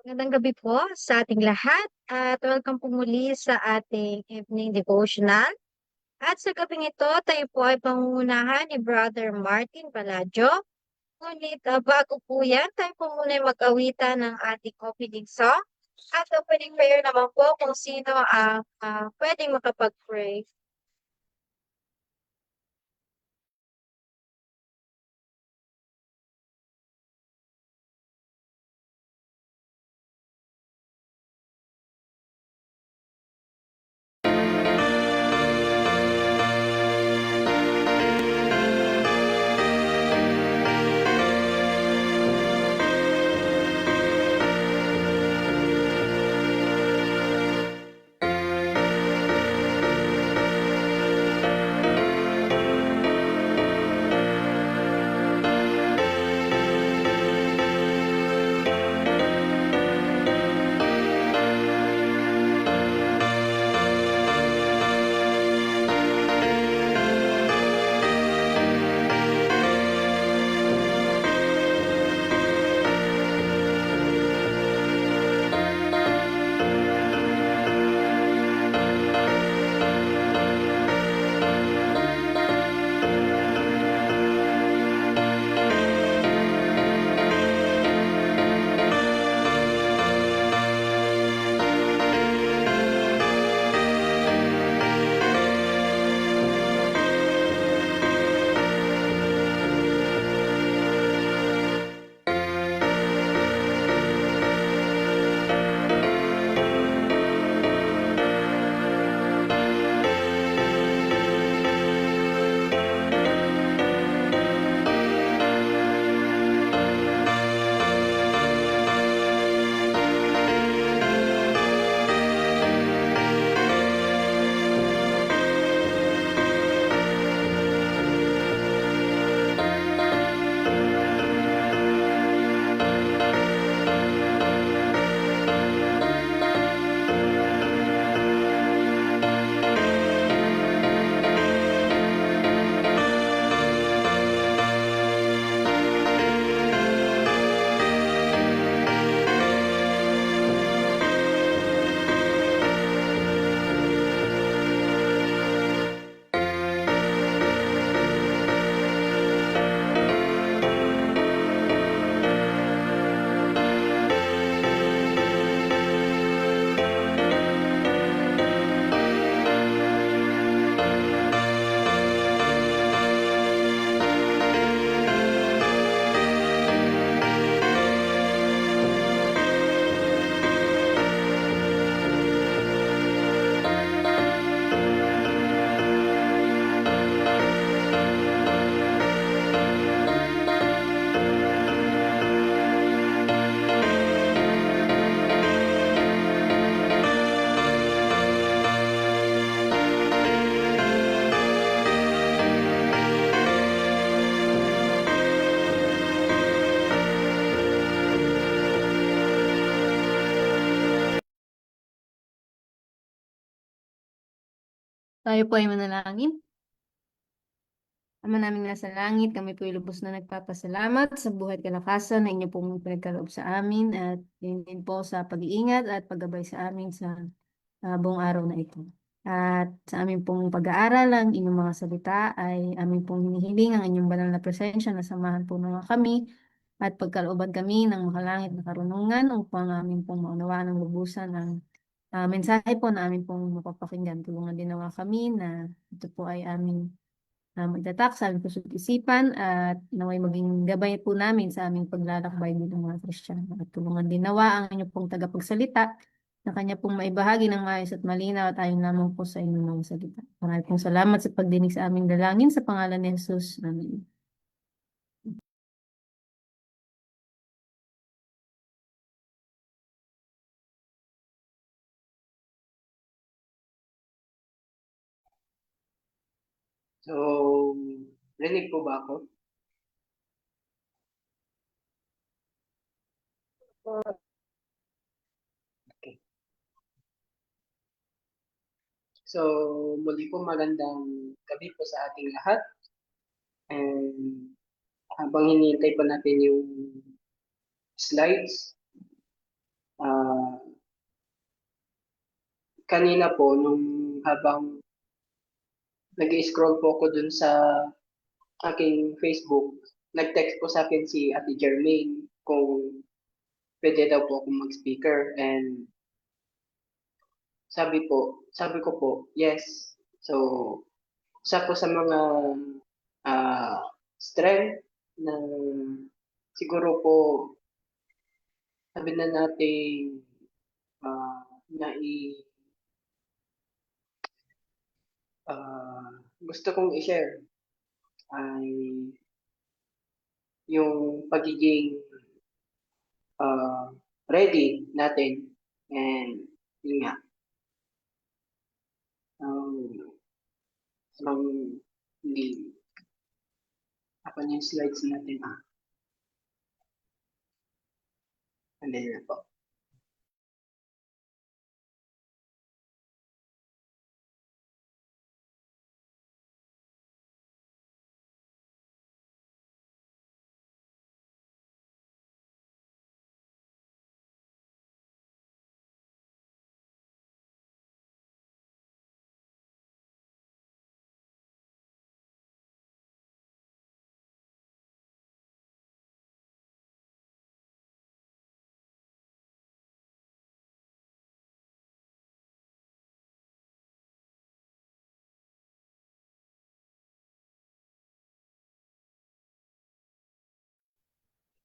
Magandang gabi po sa ating lahat at welcome po muli sa ating evening devotional. At sa gabing ito, tayo po ay pangungunahan ni Brother Martin Paladjo. Ngunit bago po yan, tayo po muna ay mag-awitan ng ating opening song. At opening prayer naman po kung sino ang pwedeng makapag-pray. Tayo po ay manalangin. Ama namin nasa langit, kami po ay lubos na nagpapasalamat sa buhay at kalakasan na inyo pong pinagkaloob sa amin at yun din po sa pag-iingat at paggabay sa amin sa buong araw na ito. At sa aming pong pag-aaral ang inyong mga salita ay aming pong hinihiling ang inyong banal na presensya na samahan po naman kami at pagkalooban kami ng makalangit na karunungan upang aming pong maunawaan ng lubusan ng mensahe po na aming pong mapapakinggan. Tulungan din naman kami na ito po ay aming magtatak sa aming puso't isipan at naway maging gabay po namin sa aming paglalakbay bilang mga Kristiyano. At tulungan din nawa ang inyong pong tagapagsalita na kanya pong maibahagi ng maayos at malinaw at ayon lamang po sa inyong mga salita. Maraming pong salamat sa pagdinig sa aming dalangin sa pangalan ni Jesus. Amen. So, rinig po ba ako? Okay. So, muli po magandang gabi po sa ating lahat. And habang hinihintay po natin yung slides, Ah, kanina po, nung habang nag-scroll po ako dun sa aking Facebook, nag-text po sa akin si Ate Jermaine kung pwede daw po akong mag-speaker. And sabi ko po, yes. So, isa po sa mga strength na siguro po sabi na natin ah, na ah, gusto kong i-share ay yung pagiging ah, ready natin. And yun nga, um, hindi apa yung slides natin. Hindi na po.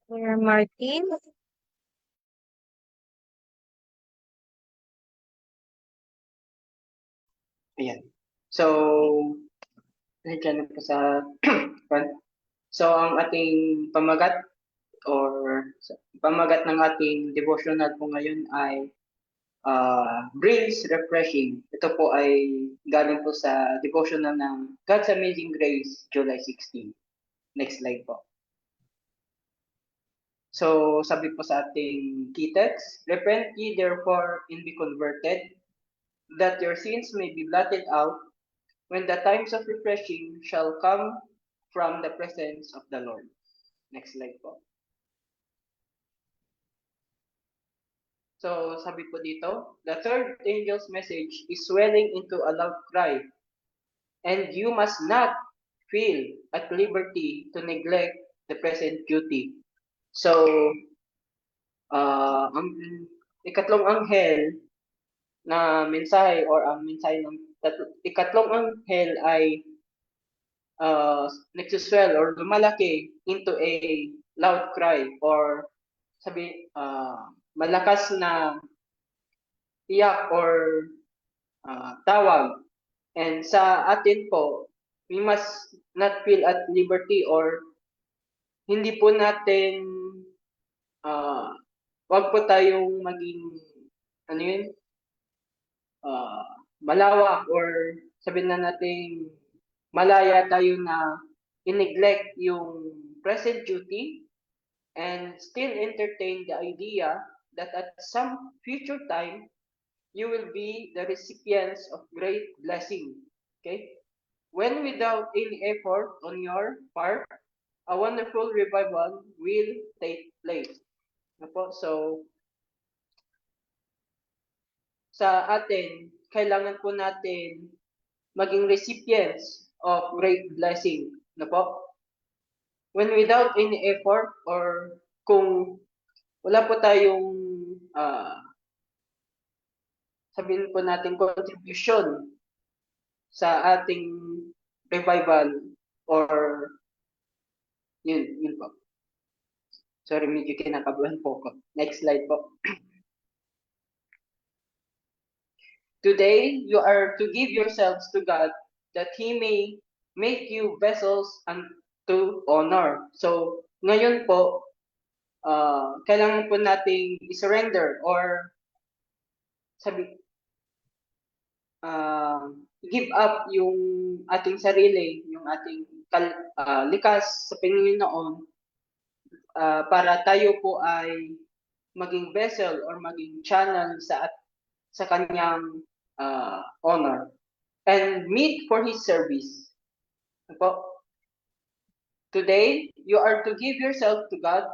Brother Martin. Ayan. So, nandiyan na po sa front. So, ang ating pamagat or pamagat ng ating devotional po ngayon ay Grace Refreshing. Ito po ay galing po sa devotional ng God's Amazing Grace, July 16. Next slide po. So, sabi po sa ating key text, repent ye therefore and be converted, that your sins may be blotted out, when the times of refreshing shall come from the presence of the Lord. Next slide po. So, sabi po dito, the third angel's message is swelling into a loud cry, and you must not feel at liberty to neglect the present duty. So, ang ikatlong anghel na mensahe or ang mensahe ng ikatlong anghel ay nagsuswell or lumalaki into a loud cry or malakas na iyak or tawag. And sa atin po, we must not feel at liberty or hindi po natin wag po tayong maging ano yun malawak or sabihin na natin malaya tayo na i-neglect yung present duty and still entertain the idea that at some future time you will be the recipients of great blessing. Okay? When without any effort on your part, a wonderful revival will take place. So, sa atin, kailangan po natin maging recipients of great blessing. When without any effort or kung wala po tayong sabihin po natin contribution sa ating revival or yun po. Sorry, medyo kinakabahan po ko. Next slide po. Today, you are to give yourselves to God that He may make you vessels unto honor. So, ngayon po, kailangan po nating i-surrender or give up yung ating sarili, yung ating likas sa Panginoon para tayo po ay maging vessel or maging channel sa kanyang honor and meet for His service. Today, you are to give yourself to God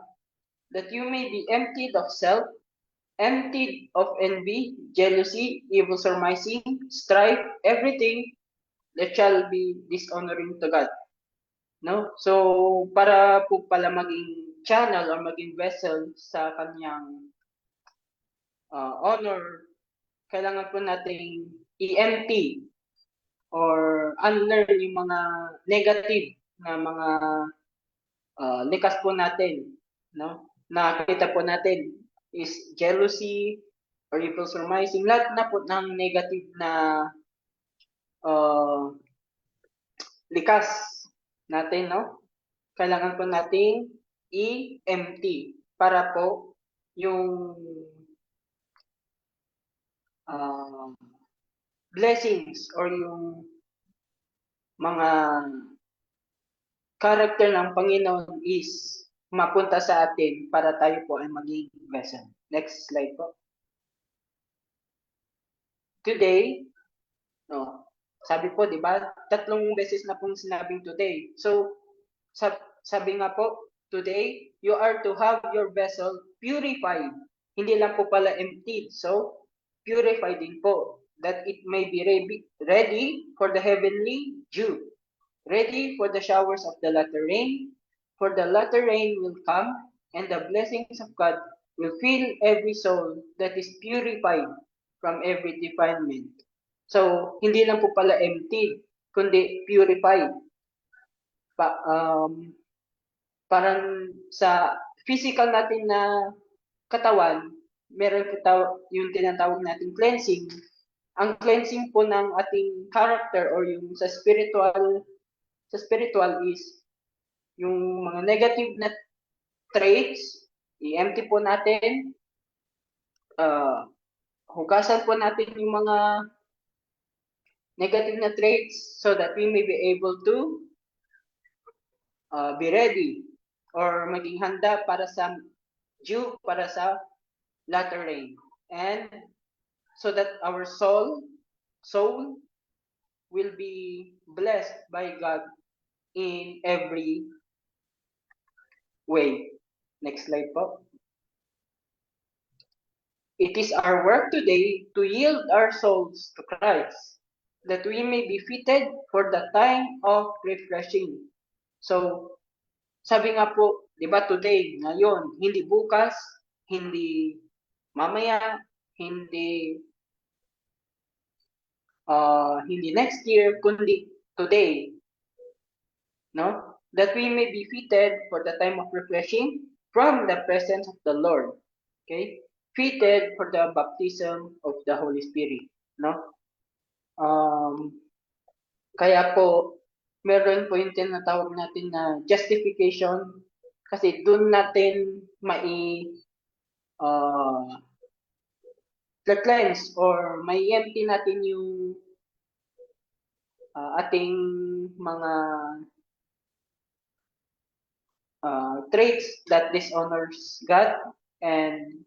that you may be emptied of self emptied of envy, jealousy, evil surmising, strife, everything that shall be dishonoring to God. No? So, para po pala maging channel or maging vessel sa kanyang honor, kailangan po nating i-empty or unlearn yung mga negative na mga likas po natin, no? Nakita po natin is jealousy or evil surmising, lahat na po ng negative na likas natin, no? Kailangan po nating i-empty para po yung blessings or yung mga character ng Panginoon is mapunta sa atin para tayo po ay maging vessel. Next slide po. Today, no, sabi po, di ba, 3 beses na pong sinabing today. So, sabi nga po, today, you are to have your vessel purified. Hindi lang po pala emptied. So, purified din po, that it may be ready for the heavenly dew, ready for the showers of the latter rain, for the latter rain will come, and the blessings of God will fill every soul that is purified from every defilement. So, hindi lang po pala empty, kundi purified. Parang sa physical natin na katawan, meron po yung tinatawag natin cleansing. Ang cleansing po ng ating character or yung sa spiritual is yung mga negative na traits, i-empty po natin, hugasan po natin yung mga negative na traits so that we may be able to be ready or maging handa para sa dew, para sa latter rain. And so that our soul will be blessed by God in every way. Next slide po. It is our work today to yield our souls to Christ, that we may be fitted for the time of refreshing. So, sabi nga po, di ba today, ngayon, hindi bukas, hindi mamaya, hindi next year, kundi today. No? That we may be fitted for the time of refreshing from the presence of the Lord. Okay? Fitted for the baptism of the Holy Spirit. No? Kaya po, meron po yung tinatawag natin na justification kasi doon natin cleanse or may empty natin yung ating mga traits that dishonors God, and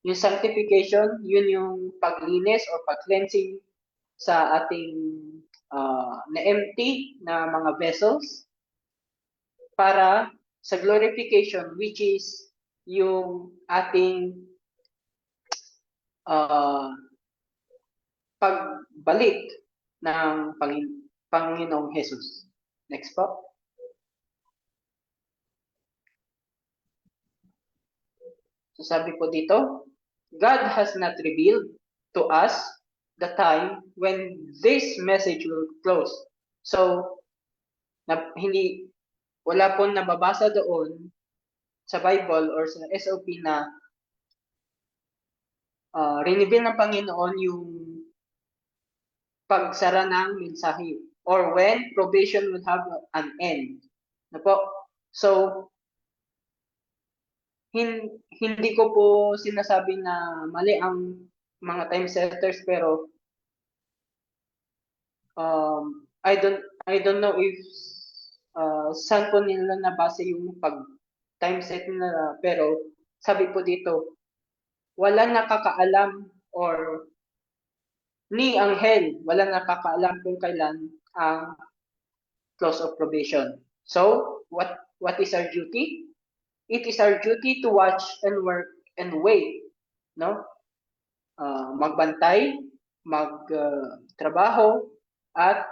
yung sanctification, yun yung paglinis or pag-cleansing sa ating na-empty na mga vessels para sa glorification, which is yung ating pagbalik ng Panginoong Jesus. Next po. So sabi po dito, God has not revealed to us the time when this message will close. So, wala pong nababasa doon sa Bible or sa SOP na reveal ng Panginoon yung pagsara ng mensahe or when probation will have an end. Na po? So, hindi ko po sinasabi na mali ang mga time setters, pero I don't know if saan po nila nabasa yung pag time set nila, pero sabi po dito, wala nakakaalam or ni anghel, wala nakakaalam kung kailan ang close of probation. So, what is our duty? It is our duty to watch and work and wait no? Magbantay, magtrabaho, at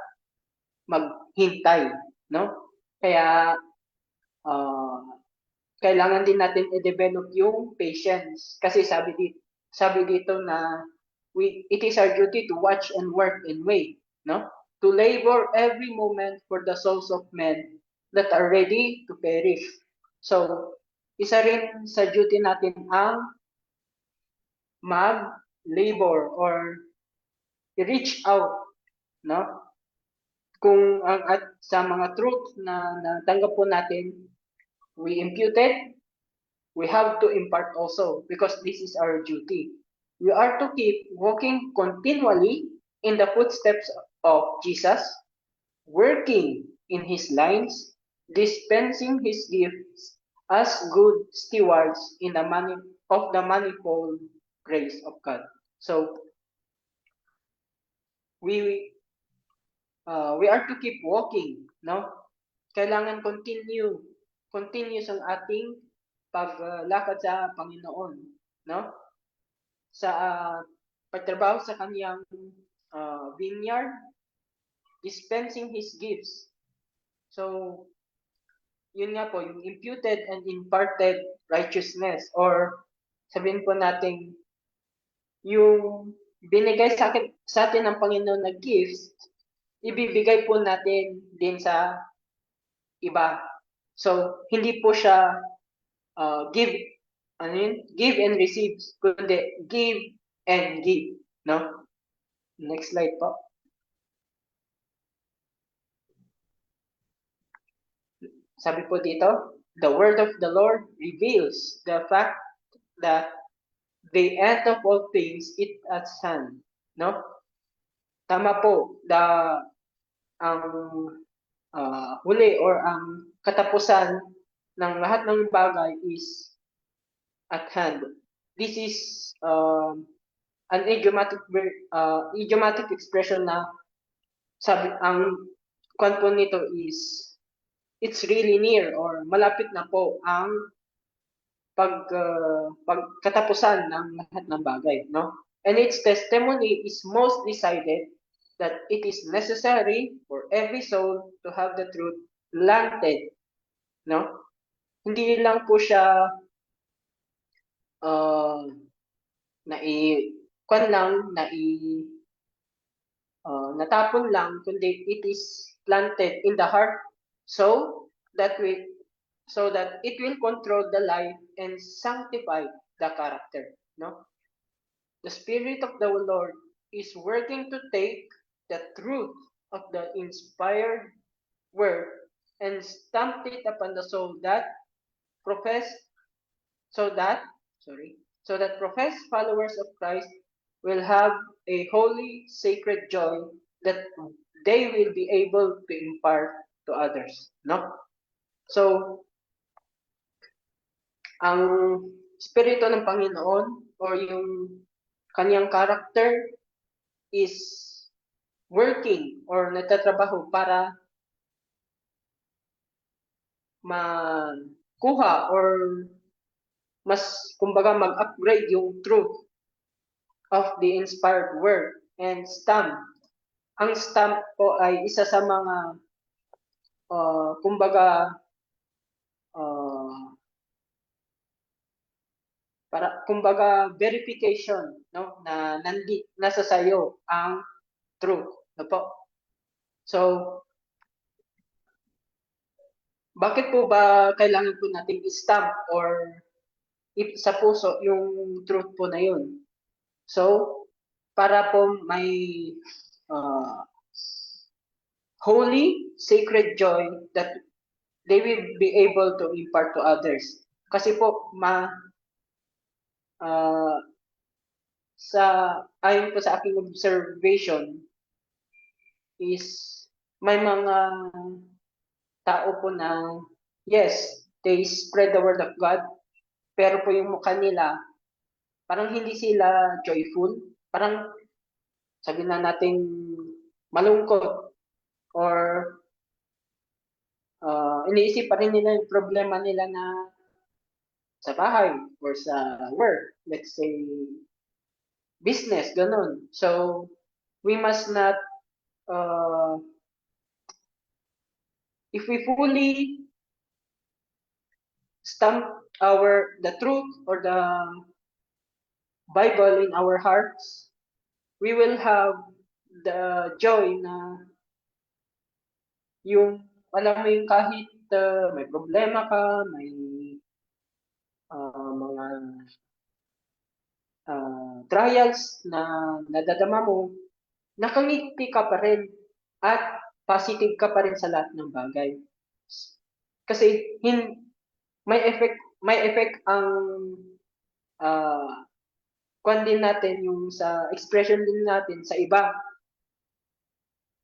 maghintay, no? Kaya kailangan din natin i-develop yung patience kasi sabi dito na it is our duty to watch and work and wait, no? To labor every moment for the souls of men that are ready to perish. So, isa rin sa duty natin ang mag-labor or reach out, no? Kung at sa mga truth na natanggap po natin, we imputed, we have to impart also because this is our duty. We are to keep walking continually in the footsteps of Jesus, working in his lines, dispensing his gifts as good stewards in of the manifold grace of God. So we are to keep walking, no? Kailangan continuous ang ating paglakad sa Panginoon, no? Sa pagtrabaho sa kaniyang vineyard, dispensing his gifts. So, yun nga po, yung imputed and imparted righteousness, or sabihin po natin, yung binigay sa atin ng Panginoon na gifts, ibibigay po natin din sa iba. So, hindi po siya give and receive, kundi give and give, no? Next slide po. Sabi po dito, the word of the Lord reveals the fact that the end of all things is at hand, no? Tama po, ang huli or ang katapusan ng lahat ng bagay is at hand. This is an idiomatic expression na sabi ang kwan po nito is it's really near or malapit na po ang pagkatapusan ng lahat ng bagay, no? And its testimony is most decided that it is necessary for every soul to have the truth planted, no? Hindi lang po siya natapon lang, kundi it is planted in the heart so that it will control the life and sanctify the character, no? The Spirit of the Lord is working to take the truth of the inspired word and stamp it upon the soul that professed followers of Christ will have a holy, sacred joy that they will be able to impart to others, no? So, ang Espiritu ng Panginoon or yung kaniyang character is working or nagtatrabaho para makuha or kumbaga mag-upgrade yung truth of the inspired word and stamp. Ang stamp po ay isa sa mga kumbaga verification, no, na nasa sayo ang truth, no po. So bakit po ba kailangan po nating i-stamp or sa puso yung truth po na yun? So para po may holy, sacred joy that they will be able to impart to others. Kasi po ayon po sa aking observation is may mga tao po na yes, they spread the word of God, pero po yung mukha nila parang hindi sila joyful, parang sabihin na natin malungkot or iniisip pa rin nila yung problema nila na sa bahay or sa work, let's say business, ganun. So, we must not, uh, if we fully stamp the truth or the Bible in our hearts, we will have the joy na yung, alam mo yung kahit may problema ka, may mga trials na nadadama mo, nakangiti ka pa rin at positive ka pa rin sa lahat ng bagay. Kasi may effect ang kwan din natin yung sa expression din natin sa iba.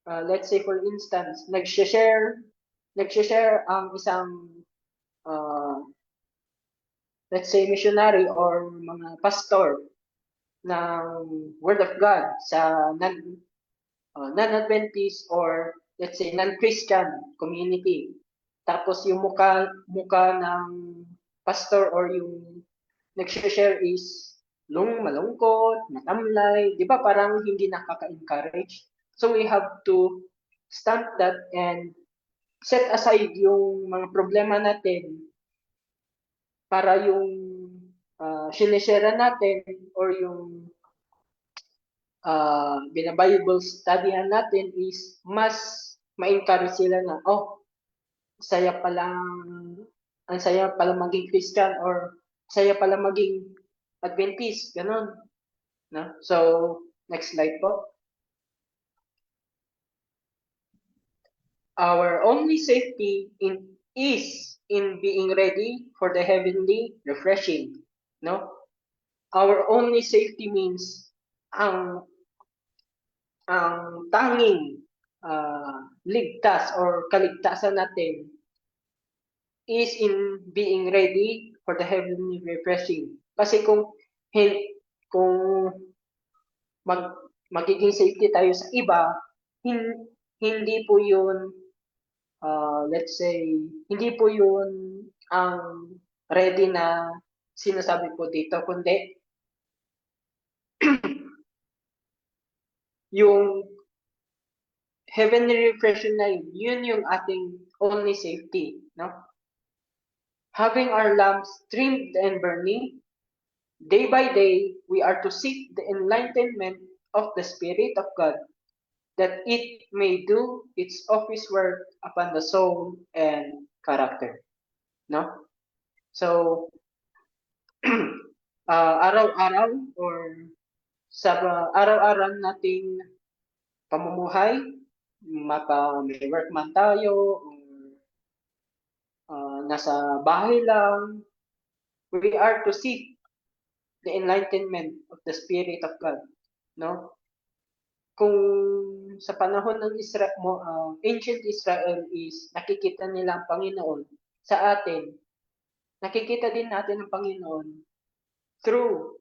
Let's say for instance, nag-share ang isang let's say missionary or mga pastor ng Word of God sa non-Adventist or let's say non-Christian community. Tapos yung muka ng pastor or yung nag-share is malungkot, matamlay, di ba parang hindi nakaka-encourage? So we have to stamp that and set aside yung mga problema natin para yung sinishare natin or yung binabible studyan natin is mas ma-encourage sila na, oh, ang saya pala maging Christian or saya pala maging Adventist, ganun. No? So, next slide po. Our only safety is in being ready for the heavenly refreshing. No? Our only safety means ang tanging ligtas or kaligtasan natin is in being ready for the heavenly refreshing. Kasi kung magiging safety tayo sa iba, hindi po yun, let's say, hindi po yun ang ready na sinasabi po dito, kundi yung heavenly refreshing na yun yung ating only safety, no? Having our lamps trimmed and burning, day by day, we are to seek the enlightenment of the Spirit of God, that it may do its office work upon the soul and character. No? So, araw-araw or sa araw-araw nating pamumuhay, may work man tayo, nasa bahay lang, we are to seek the enlightenment of the Spirit of God. No? Kung sa panahon ng ancient Israel is nakikita nila ang Panginoon sa atin, nakikita din natin ang Panginoon through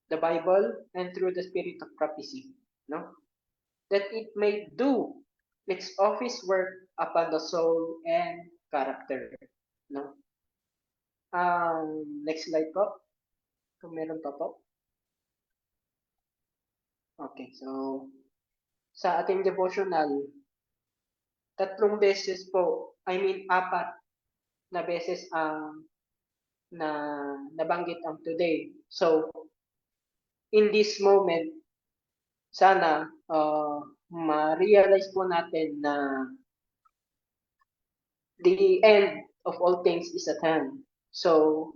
the Bible and through the spirit of prophecy. No? That it may do its office work upon the soul and character. No? Next slide po. Kung meron pa po. Okay, so sa ating devotional, 3 beses po, apat na beses ang na nabanggit ang today. So, in this moment, sana ma-realize po natin na the end of all things is at hand. So,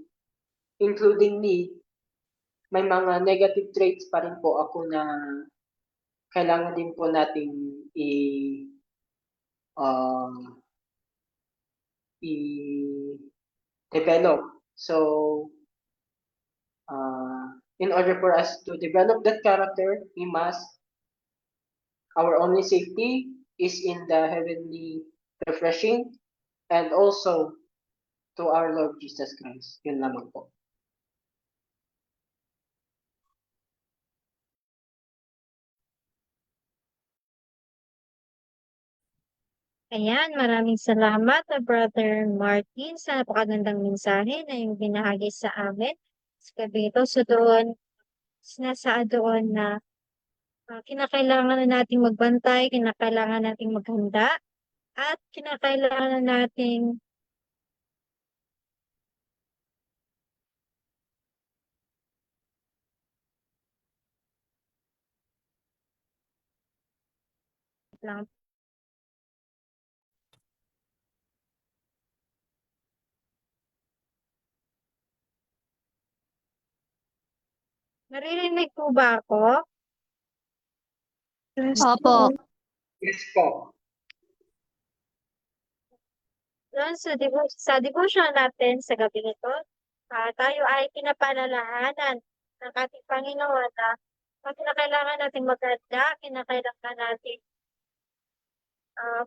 including me, may mga negative traits pa rin po ako na kailangan din po nating i-develop. So, in order for us to develop that character, our only safety is in the heavenly refreshing and also to our Lord Jesus Christ. Yun lamang po. Ayan, maraming salamat Brother Martin sa napakagandang mensahe na yung binahagi sa amin sa gabi ito. So doon, sinasaad doon na kinakailangan na nating magbantay, kinakailangan nating maghanda, at kinakailangan na nating lang. Naririnig po ba ako? Opo. Yes po. Doon sa devotion natin sa gabi ito, tayo ay pinapaalalahanan ng ating Panginoon na pag kinakailangan natin maghanda, kinakailangan natin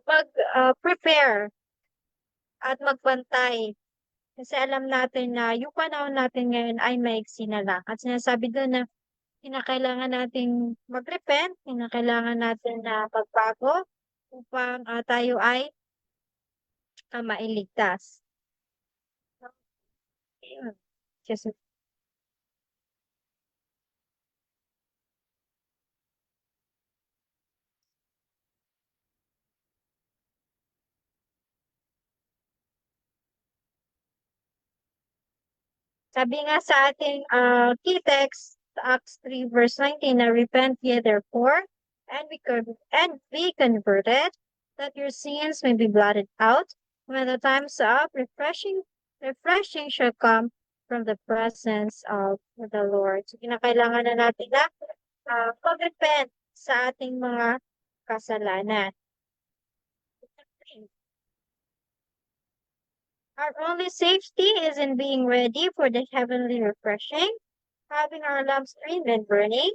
mag-prepare at magbantay. Kasi alam natin na yung panahon natin ngayon ay maigsi na lang. At sinasabi doon na kinakailangan nating mag-repent, kinakailangan natin na magbago upang tayo ay mailigtas. Ayun. Jesus. Sabi nga sa ating key text, Acts 3 verse 19, na repent ye therefore, and be converted, that your sins may be blotted out, when the times of refreshing shall come from the presence of the Lord. So, kinakailangan na natin na pag-repent sa ating mga kasalanan. Our only safety is in being ready for the heavenly refreshing, having our lamps trimmed and burning.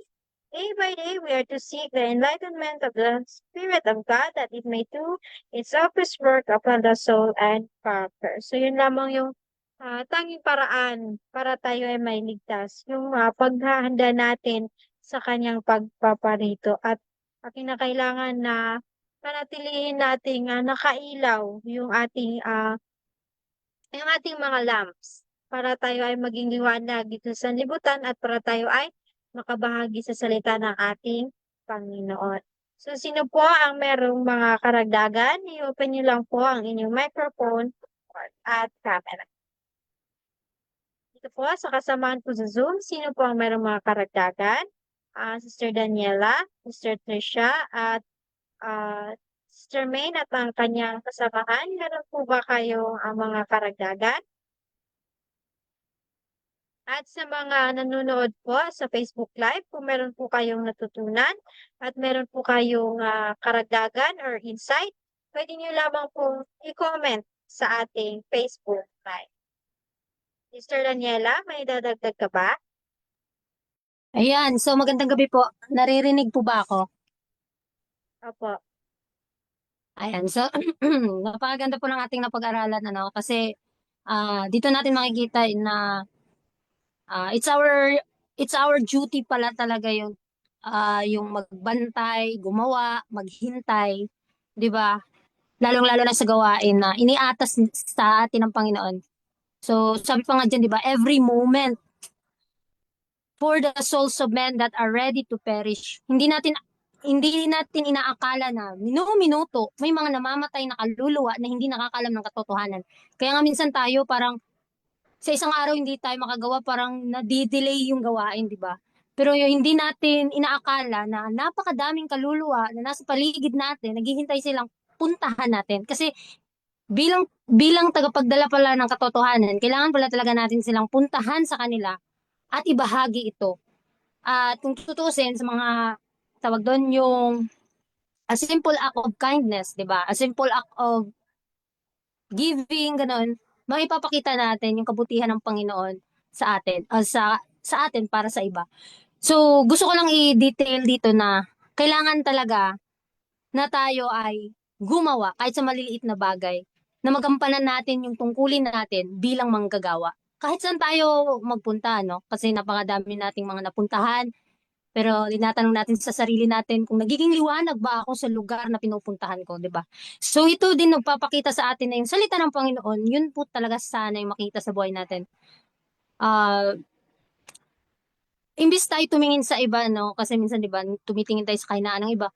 Day by day, we are to seek the enlightenment of the Spirit of God that it may do its office work upon the soul and character. So, yun lamang yung tanging paraan para tayo ay may ligtas. Yung paghahanda natin sa kanyang pagpaparito at kinakailangan na panatilihin nating nakailaw yung ating mga lamps para tayo ay maging liwanag dito sa libutan at para tayo ay makabahagi sa salita ng ating Panginoon. So, sino po ang merong mga karagdagan? I-open niyo lang po ang inyong microphone at camera. Dito po, sa kasamaan po sa Zoom, sino po ang merong mga karagdagan? Sister Daniela, Sister Tricia, at Sister Maine at ang kanyang kasamahan. Meron po ba kayong mga karagdagan? At sa mga nanonood po sa Facebook Live, kung meron po kayong natutunan at meron po kayong karagdagan or insight, pwede niyo lamang po i-comment sa ating Facebook Live. Sister Daniela, may dadagdag ka ba? Ayan, so magandang gabi po. Naririnig po ba ako? Opo. Ayan, so napakaganda po ng ating napag-aralan kasi dito natin makikita na it's our duty pala talaga yung magbantay, gumawa, maghintay, 'di ba? Lalong-lalo na sa gawain na iniatas sa atin ng Panginoon. So, sabi pa nga diyan, 'di ba, every moment for the souls of men that are ready to perish. Hindi natin inaakala na minuto may mga namamatay na kaluluwa na hindi nakakalam ng katotohanan. Kaya nga minsan tayo parang sa isang araw hindi tayo makagawa, parang nadidelay yung gawain, di ba? Pero yung hindi natin inaakala na napakadaming kaluluwa na nasa paligid natin, naghihintay silang puntahan natin. Kasi bilang tagapagdala pala ng katotohanan, kailangan pala talaga natin silang puntahan sa kanila at ibahagi ito. At kung tutuusin sa mga tawag doon yung a simple act of kindness, 'di ba? A simple act of giving, ganun, maipapakita natin yung kabutihan ng Panginoon sa atin, sa atin para sa iba. So, gusto ko lang i-detail dito na kailangan talaga na tayo ay gumawa kahit sa maliliit na bagay na magampanan natin yung tungkulin natin bilang manggagawa. Kahit saan tayo magpunta, no? Kasi napakadami nating mga napuntahan, Pero tinatanong natin sa sarili natin kung nagiging liwanag ba ako sa lugar na pinupuntahan ko, di ba? So ito din nagpapakita sa atin na yung salita ng Panginoon, yun po talaga sana yung makita sa buhay natin. Ah, imbis tayo tumingin sa iba, no? Kasi minsan, di ba, tumitingin tayo sa kahinaan ng iba.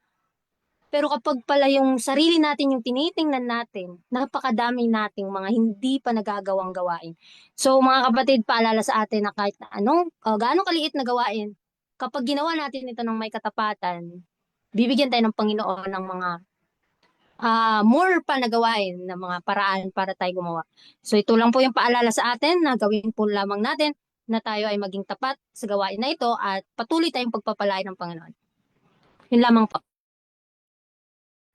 Pero kapag pala yung sarili natin yung tinitingnan natin, napakadaming nating mga hindi pa nagagawang gawain. So mga kapatid, paalala sa atin na kahit na anong, gaano kaliit na gawain, kapag ginawa natin ito ng may katapatan, bibigyan tayo ng Panginoon ng mga more pa na gawain, na mga paraan para tayo gumawa. So ito lang po yung paalala sa atin na gawin po lamang natin na tayo ay maging tapat sa gawain na ito at patuloy tayong pagpapalain ng Panginoon. Yun lamang po.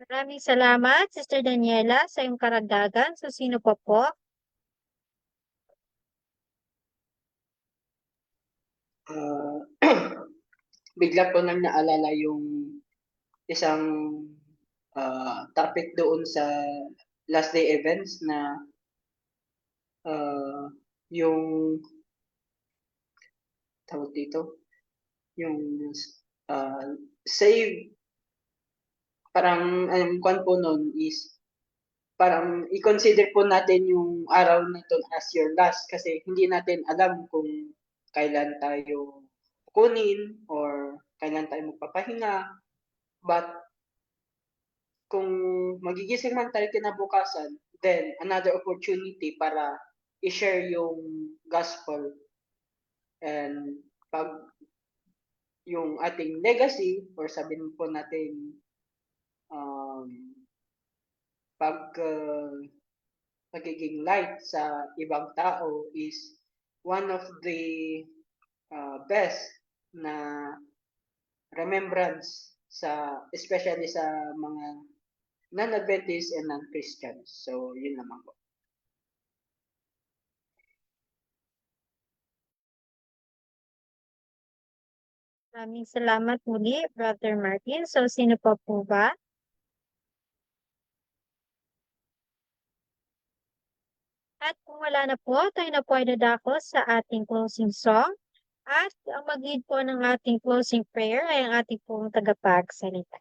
Maraming salamat, Sister Daniela, sa iyong karagdagan. So, sino pa po? Ah, bigla po nang naalala yung isang topic doon sa last day events na yung tawag dito, yung save, parang ang kwan po nun is parang i-consider po natin yung araw na to as your last kasi hindi natin alam kung kailan tayo kunin or kailan tayo magpapahinga. But kung magigising man tayo kinabukasan, then another opportunity para i-share yung gospel and pag yung ating legacy or sabihin po natin pag pagiging light sa ibang tao is one of the best na remembrance sa especially sa mga non-Adventist and non-Christians. So, yun naman po. Maraming salamat muli, Brother Martin. So, sino pa po ba? At kung wala na po, tayo na po ay dadako sa ating closing song. At ang mag-lead po ng ating closing prayer ay ang ating pong tagapagsalita.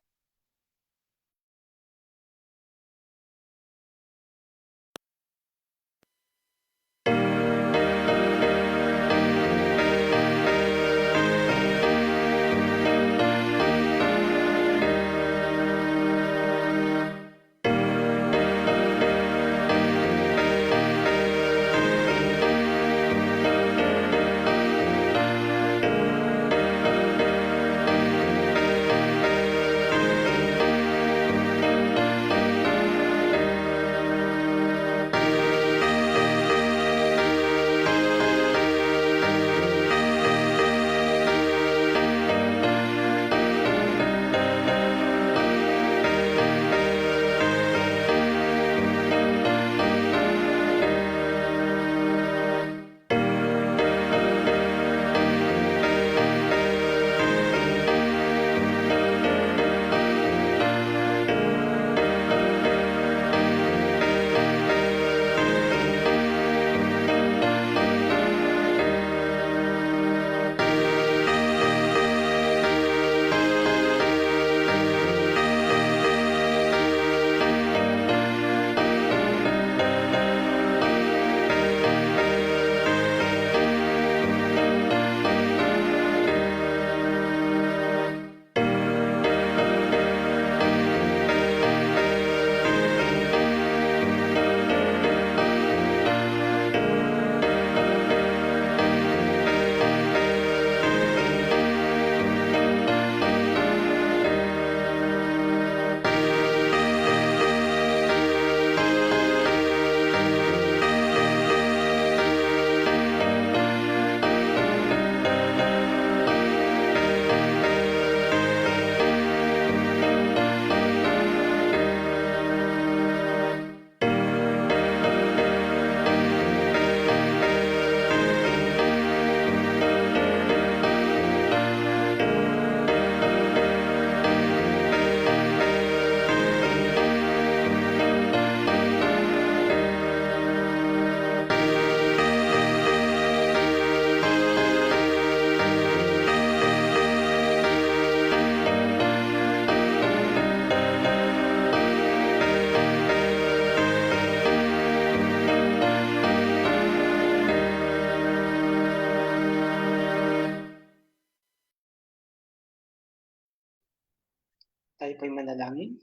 Tayo po'y manalangin.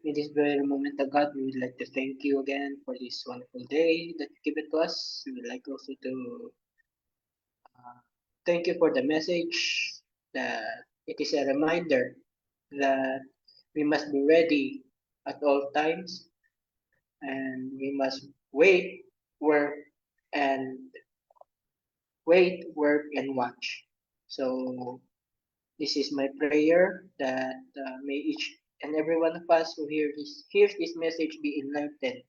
In this very moment, God, we would like to thank you again for this wonderful day that you give it to us. We would like also to thank you for the message that it is a reminder that we must be ready at all times and we must wait, work, and watch. So this is my prayer that may each and every one of us who hears this message be enlightened.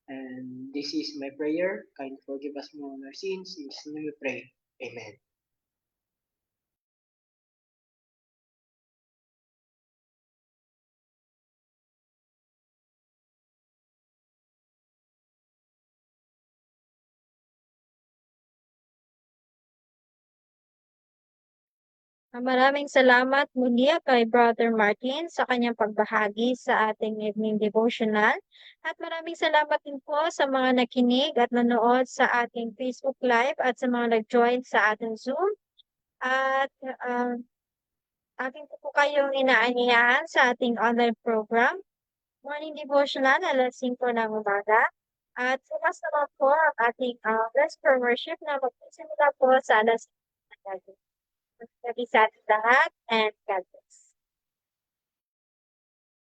And this is my prayer. Kind forgive us more our sins. In His name we pray. Amen. Maraming salamat muli kay Brother Martin sa kanyang pagbahagi sa ating evening devotional. At maraming salamat din po sa mga nakinig at nanood sa ating Facebook Live at sa mga nag-join sa ating Zoom. At ating po kayong inaanyayahan sa ating online program, Morning Devotional, alas 5 ng umaga. At bukas naman po ang ating Rest for Worship na magsisimula po sa alas 5 ng gabi. Magsabi sa ating lahat and God bless.